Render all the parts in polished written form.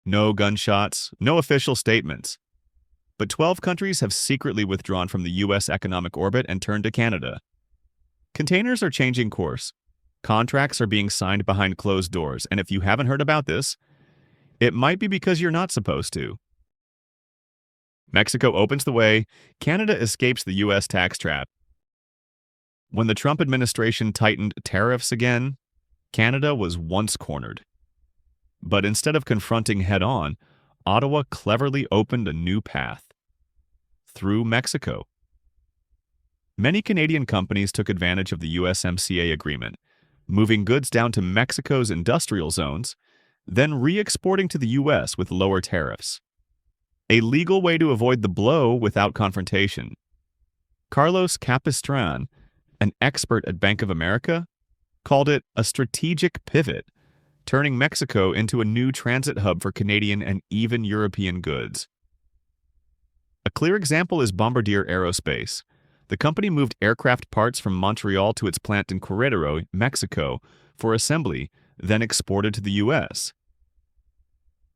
No gunshots, no official statements. But 12 countries have secretly withdrawn from the U.S. economic orbit and turned to Canada. Containers are changing course. Contracts are being signed behind closed doors, and if you haven't heard about this, it might be because you're not supposed to. Mexico opens the way, Canada escapes the U.S. tax trap. When the Trump administration tightened tariffs again, Canada was once cornered. But instead of confronting head-on, Ottawa cleverly opened a new path. Through Mexico. Many Canadian companies took advantage of the USMCA agreement, moving goods down to Mexico's industrial zones, then re-exporting to the U.S. with lower tariffs. A legal way to avoid the blow without confrontation. Carlos Capistran, an expert at Bank of America, called it a strategic pivot, turning Mexico into a new transit hub for Canadian and even European goods. A clear example is Bombardier Aerospace. The company moved aircraft parts from Montreal to its plant in Querétaro, Mexico, for assembly, then exported to the U.S.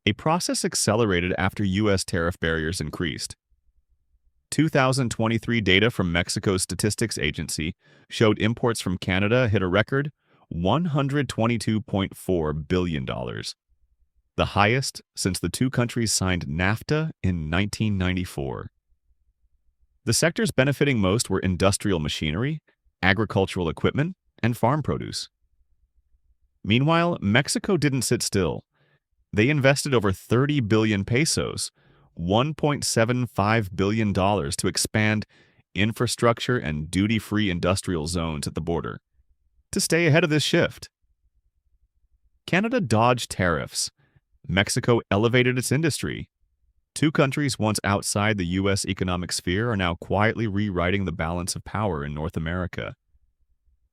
A process accelerated after U.S. tariff barriers increased. 2023 data from Mexico's statistics agency showed imports from Canada hit a record $122.4 billion, the highest since the two countries signed NAFTA in 1994. The sectors benefiting most were industrial machinery, agricultural equipment, and farm produce. Meanwhile, Mexico didn't sit still. They invested over 30 billion pesos, $1.75 billion, to expand infrastructure and duty-free industrial zones at the border to stay ahead of this shift. Canada dodged tariffs. Mexico elevated its industry. Two countries once outside the U.S. economic sphere are now quietly rewriting the balance of power in North America.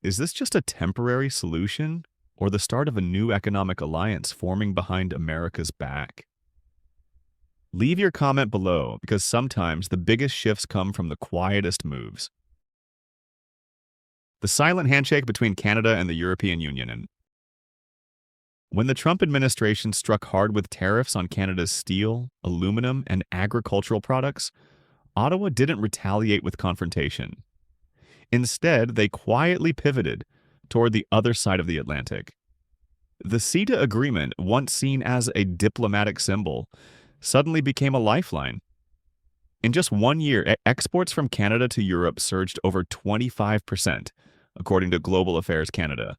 Is this just a temporary solution, or the start of a new economic alliance forming behind America's back? Leave your comment below, because sometimes the biggest shifts come from the quietest moves. The silent handshake between Canada and the European Union. When the Trump administration struck hard with tariffs on Canada's steel, aluminum, and agricultural products, Ottawa didn't retaliate with confrontation. Instead, they quietly pivoted toward the other side of the Atlantic. The CETA agreement, once seen as a diplomatic symbol, suddenly became a lifeline. In just 1 year, exports from Canada to Europe surged over 25%, according to Global Affairs Canada.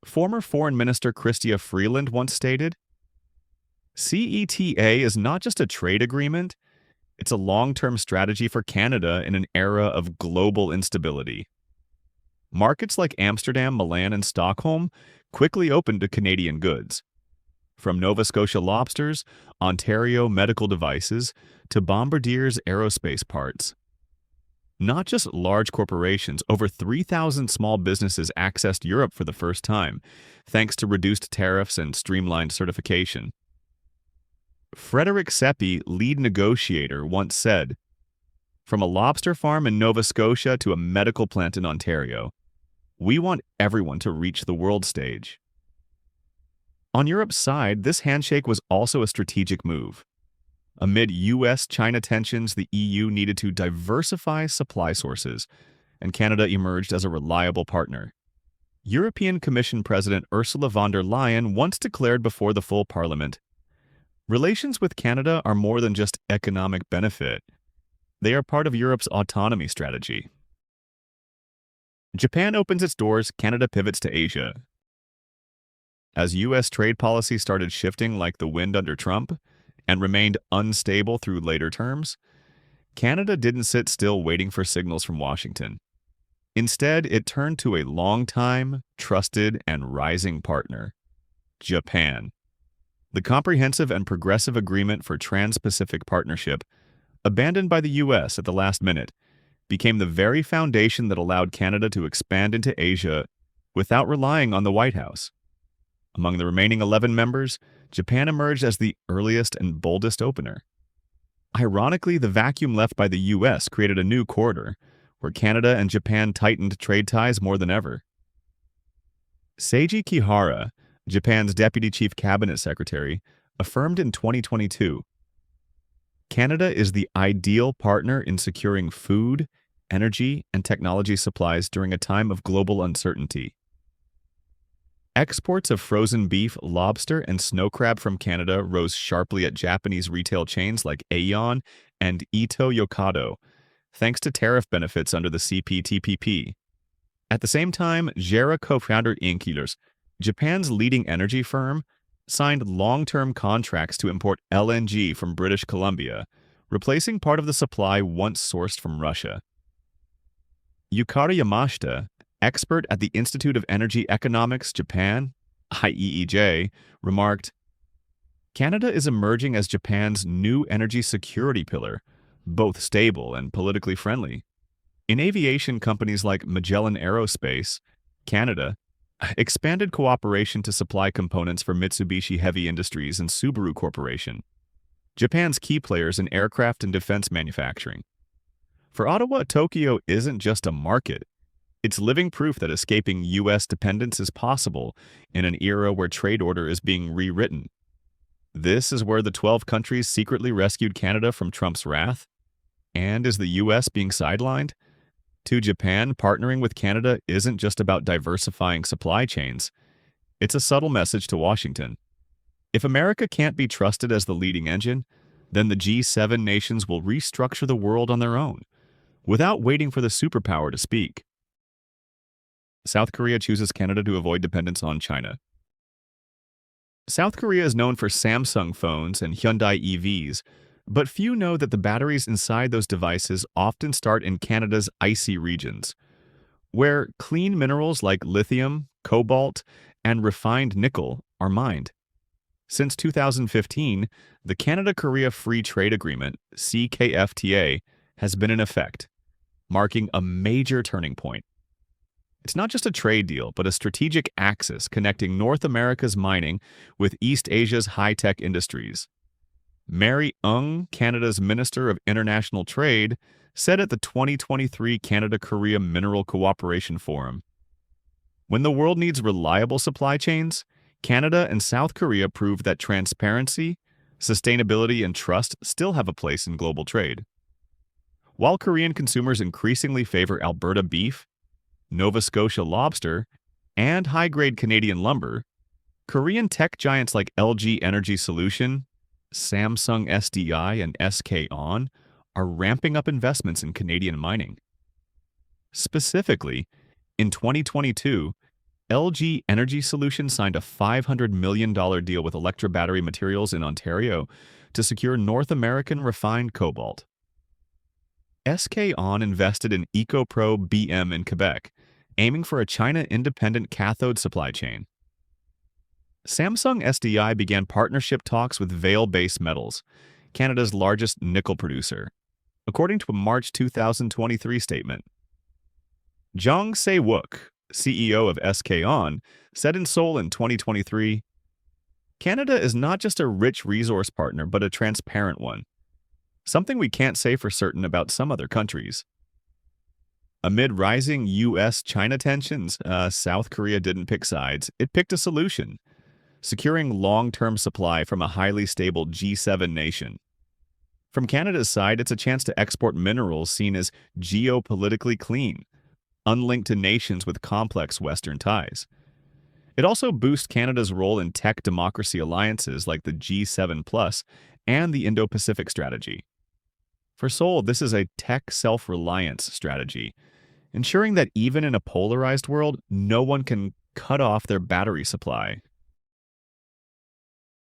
Former Foreign Minister Chrystia Freeland once stated, "CETA is not just a trade agreement, it's a long-term strategy for Canada in an era of global instability." Markets like Amsterdam, Milan, and Stockholm quickly opened to Canadian goods. From Nova Scotia lobsters, Ontario medical devices, to Bombardier's aerospace parts. Not just large corporations, over 3,000 small businesses accessed Europe for the first time, thanks to reduced tariffs and streamlined certification. Frederick Seppi, lead negotiator, once said, "From a lobster farm in Nova Scotia to a medical plant in Ontario, we want everyone to reach the world stage." On Europe's side, this handshake was also a strategic move. Amid U.S.-China tensions, the EU needed to diversify supply sources, and Canada emerged as a reliable partner. European Commission President Ursula von der Leyen once declared before the full Parliament, "Relations with Canada are more than just economic benefit. They are part of Europe's autonomy strategy." Japan opens its doors, Canada pivots to Asia. As U.S. trade policy started shifting like the wind under Trump, and remained unstable through later terms, Canada didn't sit still waiting for signals from Washington. Instead, it turned to a long-time, trusted, and rising partner, Japan. The Comprehensive and Progressive Agreement for Trans-Pacific Partnership, abandoned by the U.S. at the last minute, became the very foundation that allowed Canada to expand into Asia without relying on the White House. Among the remaining 11 members, Japan emerged as the earliest and boldest opener. Ironically, the vacuum left by the U.S. created a new corridor, where Canada and Japan tightened trade ties more than ever. Seiji Kihara, Japan's Deputy Chief Cabinet Secretary, affirmed in 2022. Canada is the ideal partner in securing food, energy, and technology supplies during a time of global uncertainty. Exports of frozen beef, lobster, and snow crab from Canada rose sharply at Japanese retail chains like Aeon and Ito Yokado, thanks to tariff benefits under the CPTPP. At the same time, JERA co-founder Inkilers, Japan's leading energy firm, signed long-term contracts to import LNG from British Columbia, replacing part of the supply once sourced from Russia. Yukari Yamashita, expert at the Institute of Energy Economics, Japan, IEEJ, remarked, "Canada is emerging as Japan's new energy security pillar, both stable and politically friendly." In aviation, companies like Magellan Aerospace, Canada, expanded cooperation to supply components for Mitsubishi Heavy Industries and Subaru Corporation, Japan's key players in aircraft and defense manufacturing. For Ottawa, Tokyo isn't just a market. It's living proof that escaping U.S. dependence is possible in an era where trade order is being rewritten. This is where the 12 countries secretly rescued Canada from Trump's wrath. And is the U.S. being sidelined? To Japan, partnering with Canada isn't just about diversifying supply chains. It's a subtle message to Washington. If America can't be trusted as the leading engine, then the G7 nations will restructure the world on their own, without waiting for the superpower to speak. South Korea chooses Canada to avoid dependence on China. South Korea is known for Samsung phones and Hyundai EVs, but few know that the batteries inside those devices often start in Canada's icy regions, where clean minerals like lithium, cobalt, and refined nickel are mined. Since 2015, the Canada-Korea Free Trade Agreement, CKFTA, has been in effect, marking a major turning point. It's not just a trade deal, but a strategic axis connecting North America's mining with East Asia's high-tech industries. Mary Ng, Canada's Minister of International Trade, said at the 2023 Canada-Korea Mineral Cooperation Forum, "When the world needs reliable supply chains, Canada and South Korea proved that transparency, sustainability, and trust still have a place in global trade." While Korean consumers increasingly favor Alberta beef, Nova Scotia lobster, and high-grade Canadian lumber, Korean tech giants like LG Energy Solution, Samsung SDI, and SK On are ramping up investments in Canadian mining. Specifically, in 2022, LG Energy Solution signed a $500 million deal with Electra Battery Materials in Ontario to secure North American refined cobalt. SK On invested in EcoPro BM in Quebec, aiming for a China-independent cathode supply chain. Samsung SDI began partnership talks with Vale Base Metals, Canada's largest nickel producer, according to a March 2023 statement. Jong Se-wook, CEO of SK On, said in Seoul in 2023, "Canada is not just a rich resource partner, but a transparent one. Something we can't say for certain about some other countries." Amid rising U.S.-China tensions, South Korea didn't pick sides. It picked a solution, securing long-term supply from a highly stable G7 nation. From Canada's side, it's a chance to export minerals seen as geopolitically clean, unlinked to nations with complex Western ties. It also boosts Canada's role in tech democracy alliances like the G7+ and the Indo-Pacific strategy. For Seoul, this is a tech self-reliance strategy, ensuring that even in a polarized world, no one can cut off their battery supply.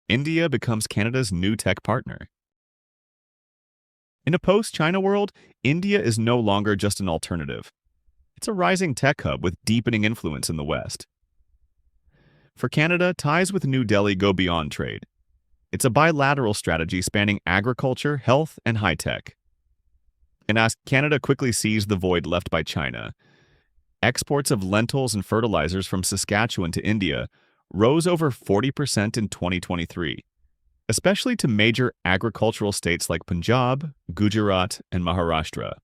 India becomes Canada's new tech partner. In a post-China world, India is no longer just an alternative. It's a rising tech hub with deepening influence in the West. For Canada, ties with New Delhi go beyond trade. It's a bilateral strategy spanning agriculture, health, and high-tech. And as Canada quickly seized the void left by China, exports of lentils and fertilizers from Saskatchewan to India rose over 40% in 2023, especially to major agricultural states like Punjab, Gujarat, and Maharashtra.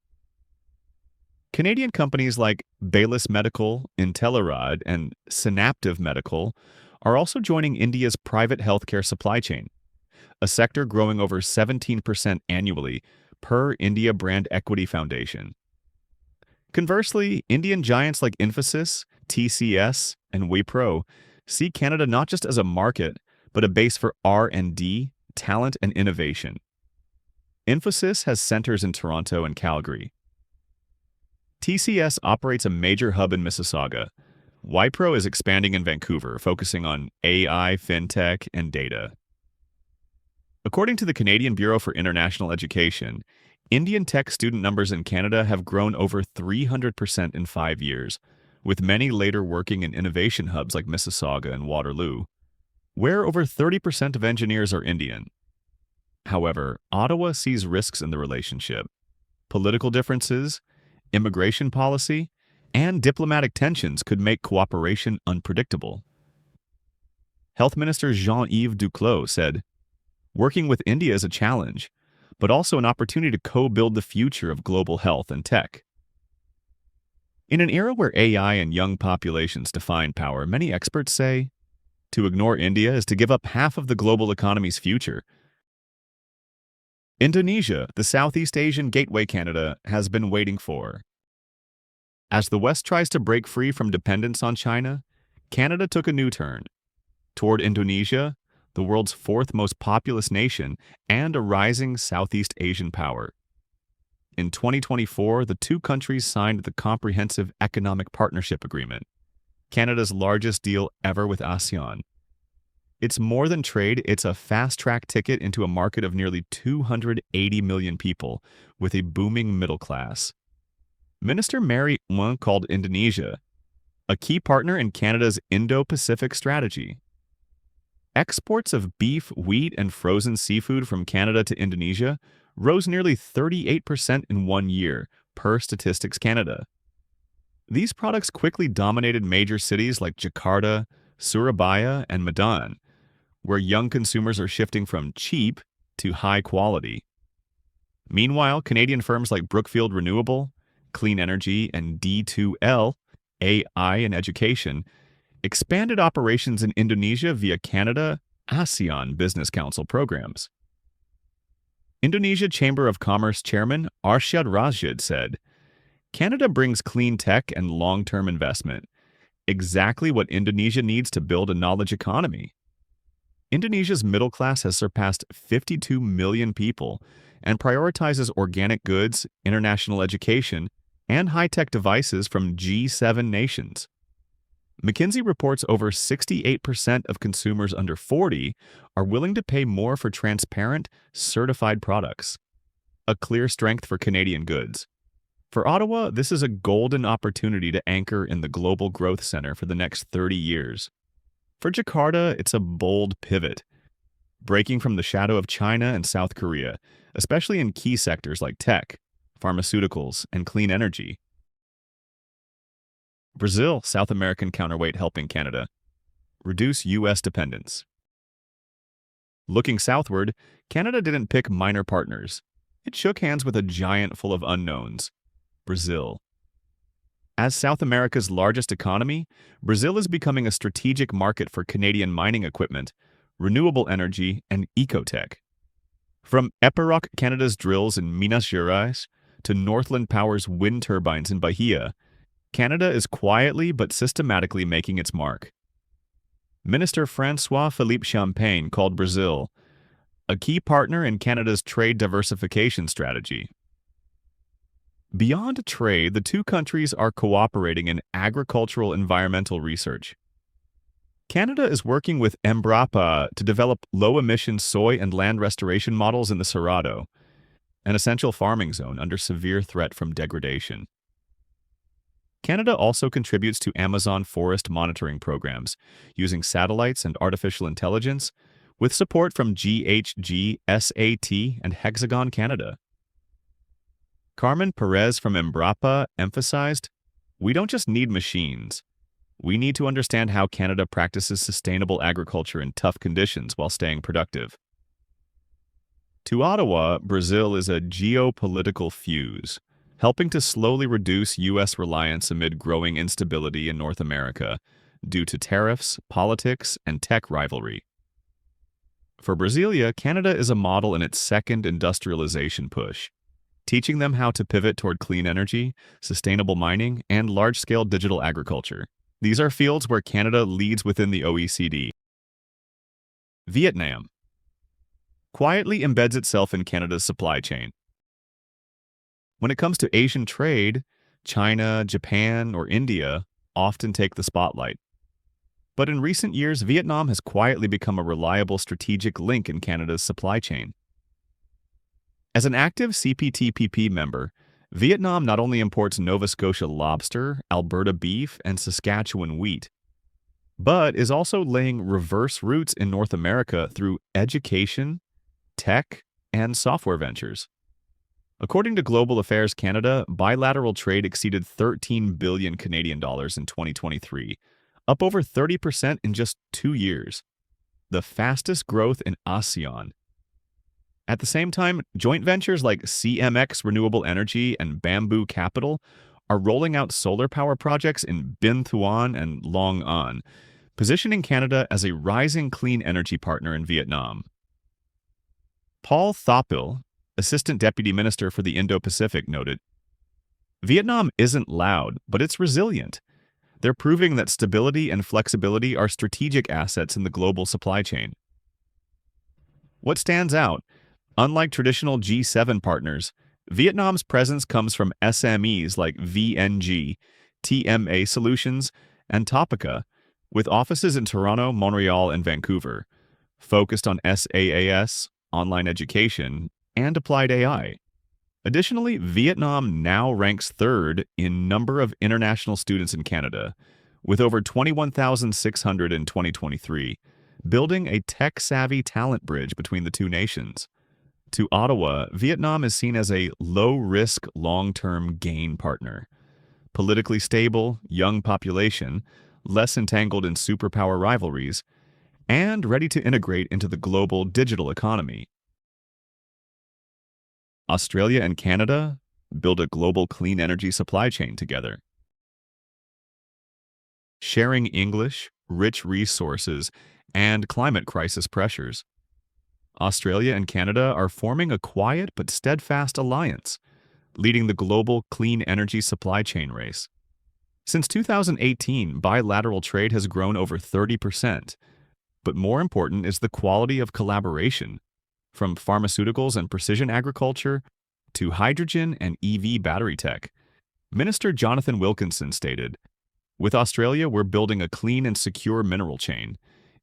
Canadian companies like Baylis Medical, Intelerad, and Synaptive Medical are also joining India's private healthcare supply chain, a sector growing over 17% annually per India Brand Equity Foundation. Conversely, Indian giants like Infosys, TCS, and Wipro see Canada not just as a market, but a base for R&D, talent, and innovation. Infosys has centers in Toronto and Calgary. TCS operates a major hub in Mississauga. Wipro is expanding in Vancouver, focusing on AI, fintech, and data. According to the Canadian Bureau for International Education, Indian tech student numbers in Canada have grown over 300% in 5 years, with many later working in innovation hubs like Mississauga and Waterloo, where over 30% of engineers are Indian. However, Ottawa sees risks in the relationship. Political differences, immigration policy, and diplomatic tensions could make cooperation unpredictable. Health Minister Jean-Yves Duclos said, "Working with India is a challenge, but also an opportunity to co-build the future of global health and tech." In an era where AI and young populations define power, many experts say, to ignore India is to give up half of the global economy's future. Indonesia, the Southeast Asian gateway Canada has been waiting for. As the West tries to break free from dependence on China, Canada took a new turn toward Indonesia, the world's fourth most populous nation and a rising Southeast Asian power. In 2024, the two countries signed the Comprehensive Economic Partnership Agreement, Canada's largest deal ever with ASEAN. It's more than trade, it's a fast-track ticket into a market of nearly 280 million people with a booming middle class. Minister Mary Ng called Indonesia a key partner in Canada's Indo-Pacific strategy. Exports of beef, wheat, and frozen seafood from Canada to Indonesia rose nearly 38% in 1 year, per Statistics Canada. These products quickly dominated major cities like Jakarta, Surabaya, and Medan, where young consumers are shifting from cheap to high quality. Meanwhile, Canadian firms like Brookfield Renewable, Clean Energy, and D2L, AI and Education, expanded operations in Indonesia via Canada ASEAN Business Council programs. Indonesia Chamber of Commerce Chairman Arsyad Rashid said, "Canada brings clean tech and long-term investment, exactly what Indonesia needs to build a knowledge economy." Indonesia's middle class has surpassed 52 million people and prioritizes organic goods, international education, and high-tech devices from G7 nations. McKinsey reports over 68% of consumers under 40 are willing to pay more for transparent, certified products, a clear strength for Canadian goods. For Ottawa, this is a golden opportunity to anchor in the global growth center for the next 30 years. For Jakarta, it's a bold pivot, breaking from the shadow of China and South Korea, especially in key sectors like tech, pharmaceuticals, and clean energy. Brazil, South American counterweight helping Canada reduce U.S. dependence. Looking southward, Canada didn't pick minor partners. It shook hands with a giant full of unknowns, Brazil. As South America's largest economy, Brazil is becoming a strategic market for Canadian mining equipment, renewable energy, and ecotech. From Epiroc Canada's drills in Minas Gerais to Northland Power's wind turbines in Bahia, Canada is quietly but systematically making its mark. Minister François-Philippe Champagne called Brazil a key partner in Canada's trade diversification strategy. Beyond trade, the two countries are cooperating in agricultural environmental research. Canada is working with Embrapa to develop low-emission soy and land restoration models in the Cerrado, an essential farming zone under severe threat from degradation. Canada also contributes to Amazon forest monitoring programs using satellites and artificial intelligence with support from GHG, SAT, and Hexagon Canada. Carmen Perez from Embrapa emphasized, "We don't just need machines. We need to understand how Canada practices sustainable agriculture in tough conditions while staying productive." To Ottawa, Brazil is a geopolitical fuse, helping to slowly reduce U.S. reliance amid growing instability in North America due to tariffs, politics, and tech rivalry. For Brasilia, Canada is a model in its second industrialization push, teaching them how to pivot toward clean energy, sustainable mining, and large-scale digital agriculture. These are fields where Canada leads within the OECD. Vietnam quietly embeds itself in Canada's supply chain. When it comes to Asian trade, China, Japan, or India often take the spotlight. But in recent years, Vietnam has quietly become a reliable strategic link in Canada's supply chain. As an active CPTPP member, Vietnam not only imports Nova Scotia lobster, Alberta beef, and Saskatchewan wheat, but is also laying reverse roots in North America through education, tech, and software ventures. According to Global Affairs Canada, bilateral trade exceeded 13 billion Canadian dollars in 2023, up over 30% in just 2 years, the fastest growth in ASEAN. At the same time, joint ventures like CMX Renewable Energy and Bamboo Capital are rolling out solar power projects in Binh Thuan and Long An, positioning Canada as a rising clean energy partner in Vietnam. Paul Thopil, Assistant Deputy Minister for the Indo-Pacific, noted, "Vietnam isn't loud, but it's resilient. They're proving that stability and flexibility are strategic assets in the global supply chain." What stands out? Unlike traditional G7 partners, Vietnam's presence comes from SMEs like VNG, TMA Solutions, and Topica, with offices in Toronto, Montreal, and Vancouver, focused on SaaS, online education, and applied AI. Additionally, Vietnam now ranks third in number of international students in Canada, with over 21,600 in 2023, building a tech-savvy talent bridge between the two nations. To Ottawa, Vietnam is seen as a low-risk, long-term gain partner. Politically stable, young population, less entangled in superpower rivalries, and ready to integrate into the global digital economy. Australia and Canada build a global clean energy supply chain together. Sharing English, rich resources, and climate crisis pressures. Australia and Canada are forming a quiet but steadfast alliance, leading the global clean energy supply chain race. Since 2018, bilateral trade has grown over 30%, but more important is the quality of collaboration, from pharmaceuticals and precision agriculture to hydrogen and EV battery tech. Minister Jonathan Wilkinson stated, "With Australia, we're building a clean and secure mineral chain,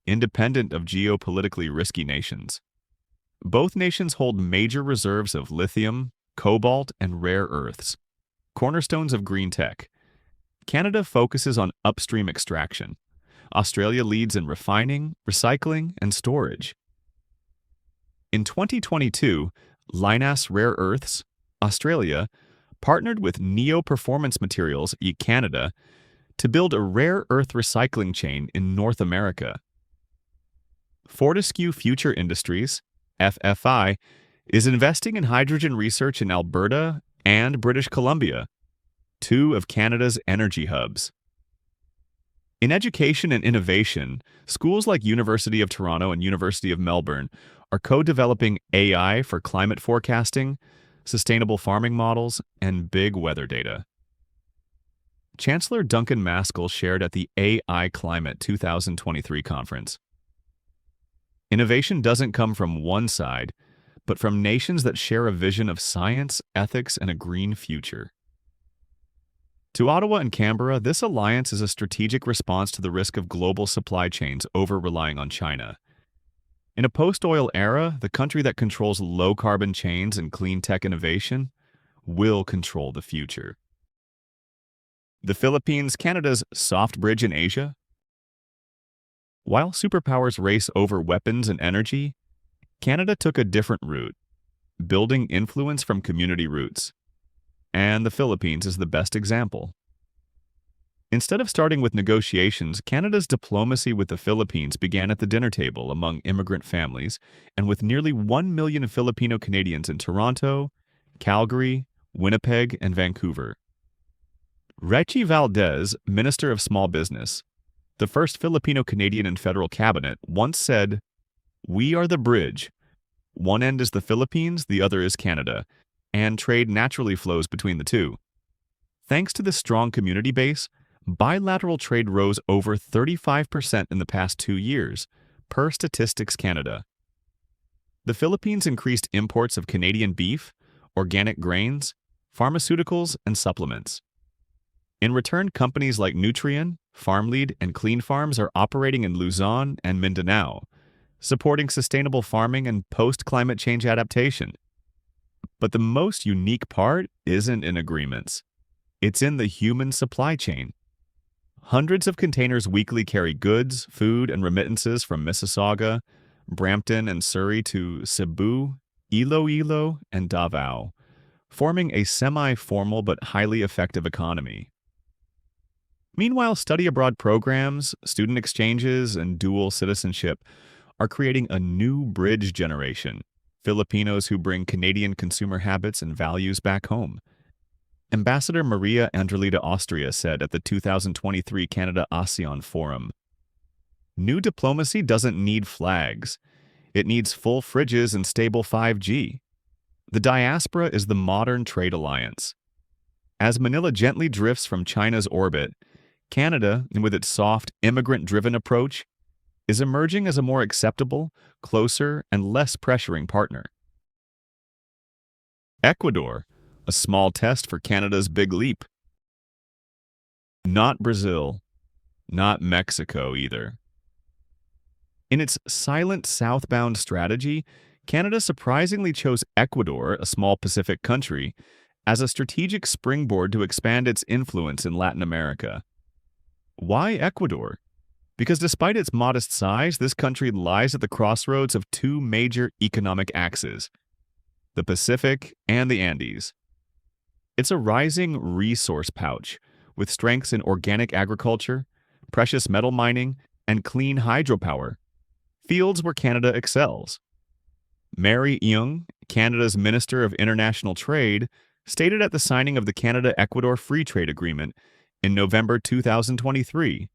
independent of geopolitically risky nations." Both nations hold major reserves of lithium, cobalt, and rare earths, cornerstones of green tech. Canada focuses on upstream extraction. Australia leads in refining, recycling, and storage. In 2022, Lynas Rare Earths, Australia, partnered with Neo Performance Materials, Canada, to build a rare earth recycling chain in North America. Fortescue Future Industries, FFI, is investing in hydrogen research in Alberta and British Columbia, two of Canada's energy hubs. In education and innovation, schools like University of Toronto and University of Melbourne are co-developing AI for climate forecasting, sustainable farming models, and big weather data. Chancellor Duncan Maskell shared at the AI Climate 2023 conference, "Innovation doesn't come from one side, but from nations that share a vision of science, ethics, and a green future." To Ottawa and Canberra, this alliance is a strategic response to the risk of global supply chains over-relying on China. In a post-oil era, the country that controls low-carbon chains and clean tech innovation will control the future. The Philippines, Canada's soft bridge in Asia. While superpowers race over weapons and energy, Canada took a different route, building influence from community roots. And the Philippines is the best example. Instead of starting with negotiations, Canada's diplomacy with the Philippines began at the dinner table among immigrant families and with nearly 1 million Filipino Canadians in Toronto, Calgary, Winnipeg, and Vancouver. Rechi Valdez, Minister of Small Business, the first Filipino Canadian in federal cabinet, once said, We are the bridge. One end is the Philippines, the other is Canada, and trade naturally flows between the two. Thanks to this strong community base, bilateral trade rose over 35% in the past 2 years, per Statistics Canada. The Philippines increased imports of Canadian beef, organic grains, pharmaceuticals, and supplements. In return, companies like Nutrien, FarmLead, and Clean Farms are operating in Luzon and Mindanao, supporting sustainable farming and post-climate change adaptation. But the most unique part isn't in agreements. It's in the human supply chain. Hundreds of containers weekly carry goods, food, and remittances from Mississauga, Brampton, and Surrey to Cebu, Iloilo, and Davao, forming a semi-formal but highly effective economy. Meanwhile, study abroad programs, student exchanges, and dual citizenship are creating a new bridge generation, Filipinos who bring Canadian consumer habits and values back home. Ambassador Maria Andrelita Austria said at the 2023 Canada-ASEAN Forum, "New diplomacy doesn't need flags. It needs full fridges and stable 5G. The diaspora is the modern trade alliance. As Manila gently drifts from China's orbit, Canada, with its soft, immigrant-driven approach, is emerging as a more acceptable, closer, and less pressuring partner." Ecuador, a small test for Canada's big leap. Not Brazil, not Mexico either. In its silent southbound strategy, Canada surprisingly chose Ecuador, a small Pacific country, as a strategic springboard to expand its influence in Latin America. Why Ecuador? Because despite its modest size, this country lies at the crossroads of two major economic axes, the Pacific and the Andes. It's a rising resource pouch with strengths in organic agriculture, precious metal mining, and clean hydropower, fields where Canada excels. Mary Young, Canada's Minister of International Trade, stated at the signing of the Canada-Ecuador Free Trade Agreement in November 2023.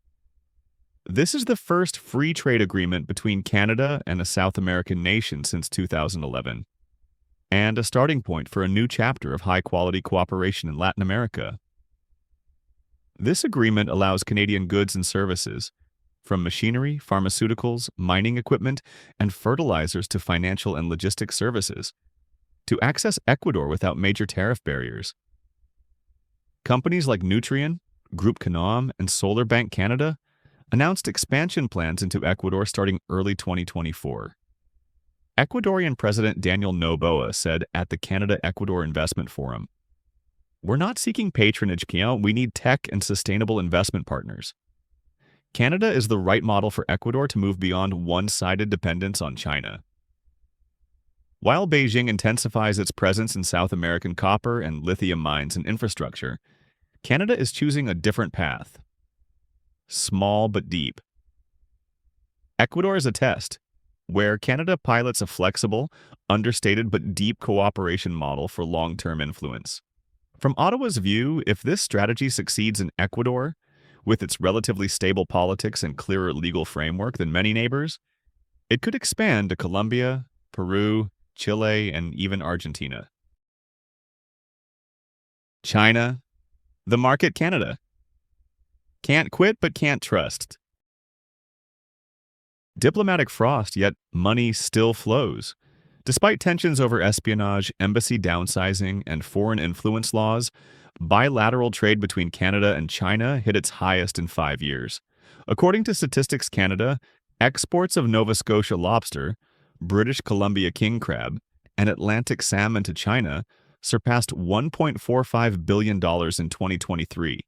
This is the first free trade agreement between Canada and a South American nation since 2011, and a starting point for a new chapter of high-quality cooperation in Latin America. This agreement allows Canadian goods and services, from machinery, pharmaceuticals, mining equipment, and fertilizers to financial and logistics services, to access Ecuador without major tariff barriers. Companies like Nutrien, Group Canam, and Solar Bank Canada announced expansion plans into Ecuador starting early 2024. Ecuadorian President Daniel Noboa said at the Canada-Ecuador Investment Forum, "We're not seeking patronage, we need tech and sustainable investment partners. Canada is the right model for Ecuador to move beyond one-sided dependence on China." While Beijing intensifies its presence in South American copper and lithium mines and infrastructure, Canada is choosing a different path. Small but deep. Ecuador is a test, where Canada pilots a flexible, understated but deep cooperation model for long-term influence. From Ottawa's view, if this strategy succeeds in Ecuador, with its relatively stable politics and clearer legal framework than many neighbors, it could expand to Colombia, Peru, Chile, and even Argentina. China, the market Canada. Can't quit but can't trust. Diplomatic frost, yet money still flows. Despite tensions over espionage, embassy downsizing, and foreign influence laws, bilateral trade between Canada and China hit its highest in 5 years. According to Statistics Canada, exports of Nova Scotia lobster, British Columbia king crab, and Atlantic salmon to China surpassed $1.45 billion in 2023,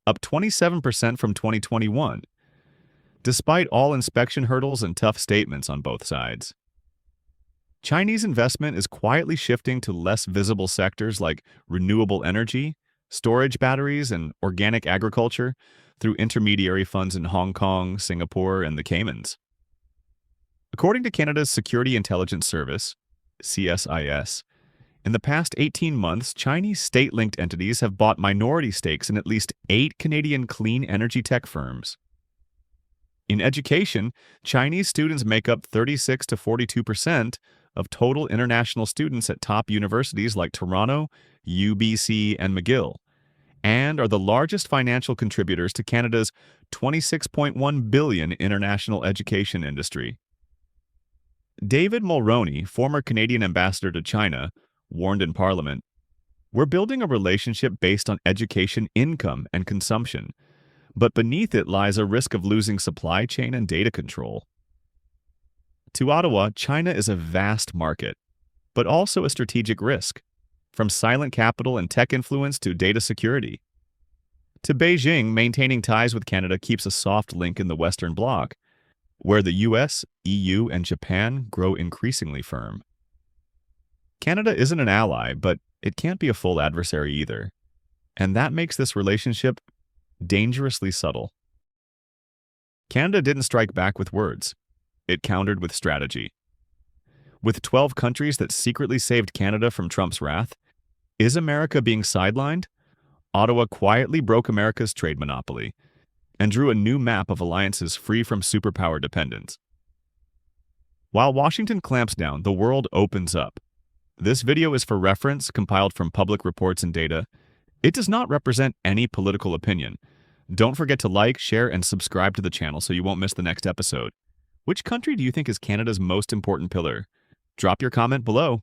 up 27% from 2021, despite all inspection hurdles and tough statements on both sides. Chinese investment is quietly shifting to less visible sectors like renewable energy, storage batteries, and organic agriculture through intermediary funds in Hong Kong, Singapore, and the Caymans. According to Canada's Security Intelligence Service, CSIS, in the past 18 months, Chinese state-linked entities have bought minority stakes in at least 8 Canadian clean energy tech firms. In education, Chinese students make up 36 to 42% of total international students at top universities like Toronto, UBC, and McGill, and are the largest financial contributors to Canada's 26.1 billion international education industry. David Mulroney, former Canadian ambassador to China, warned in Parliament, "We're building a relationship based on education income and consumption, but beneath it lies a risk of losing supply chain and data control." To Ottawa, China is a vast market, but also a strategic risk, from silent capital and tech influence to data security. To Beijing, maintaining ties with Canada keeps a soft link in the Western Bloc, where the US, EU, and Japan grow increasingly firm. Canada isn't an ally, but it can't be a full adversary either, and that makes this relationship dangerously subtle. Canada didn't strike back with words. It countered with strategy. With 12 countries that secretly saved Canada from Trump's wrath, is America being sidelined? Ottawa quietly broke America's trade monopoly and drew a new map of alliances free from superpower dependence. While Washington clamps down, the world opens up. This video is for reference, compiled from public reports and data. It does not represent any political opinion. Don't forget to like, share, and subscribe to the channel so you won't miss the next episode. Which country do you think is Canada's most important pillar? Drop your comment below.